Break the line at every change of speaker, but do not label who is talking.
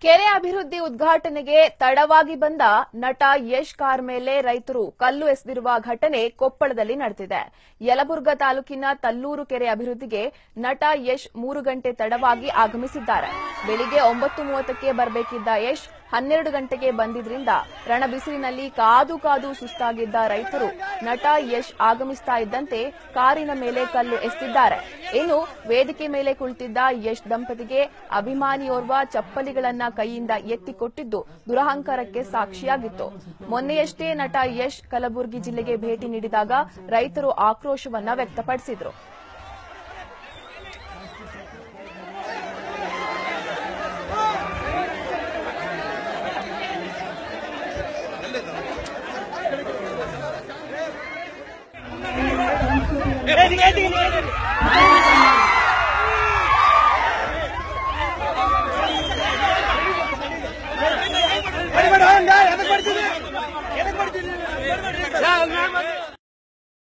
ಕೆರೆ ಅಭಿವೃದ್ಧಿ ಉದ್ಘಾಟನೆಗೆ ತಡವಾಗಿ ಬಂದ ನಟ ಯಶ್ ಕಾರ್ ಮೇಲೆ ರೈತರು ಕಲ್ಲು ಎಸೆದಿರುವ ಘಟನೆ ಕೊಪ್ಪಳದಲ್ಲಿ ನಡೆದಿದೆ. ಯಲಬುರ್ಗಾ ತಾಲೂಕಿನ ತಲ್ಲೂರು ಕೆರೆ ಅಭಿವೃದ್ಧಿಗೆ ನಟ ಯಶ್ 3 ಗಂಟೆ ತಡವಾಗಿ ಆಗಮಿಸಿದ್ದಾರೆ. ಬೆಳಿಗ್ಗೆ 9:30ಕ್ಕೆ ಬರಬೇಕಿದ್ದ ಯಶ್ 12 ಗಂಟೆಗೆ ಬಂದಿದ್ರಿಂದ ರಣಬಿಸಿಲಿನಲ್ಲಿ ಕಾದು ಕಾದು ಸುಸ್ತಾಗಿದ್ದ ರೈತರು ನಟ ಯಶ್ ಆಗಮಿಸ್ತಾ ಇದ್ದಂತೆ ಕಾರಿನ ಮೇಲೆ ಕಲ್ಲು ಎಸೆದಿದ್ದಾರೆ. ಇನ್ನು ವೇದಿಕೆ ಮೇಲೆ ಕುಳಿತಿದ್ದ ಯಶ್ ದಂಪತಿಗೆ ಅಭಿಮಾನಿಯೋರ್ವ ಚಪ್ಪಲಿಗಳನ್ನ ಕೈಯಿಂದ ಎತ್ತಿಕೊಟ್ಟಿದ್ದು ದುರಹಂಕಾರಕ್ಕೆ ಸಾಕ್ಷಿಯಾಗಿತ್ತು. ಮೊನ್ನೆಯಷ್ಟೇ ನಟ ಯಶ್ ಕಲಬುರಗಿ ಜಿಲ್ಲೆಗೆ ಭೇಟಿ ನೀಡಿದಾಗ ರೈತರು ಆಕ್ರೋಶವನ್ನ ವ್ಯಕ್ತಪಡಿಸಿದ್ರು.
ಎದಕ್ಕೆ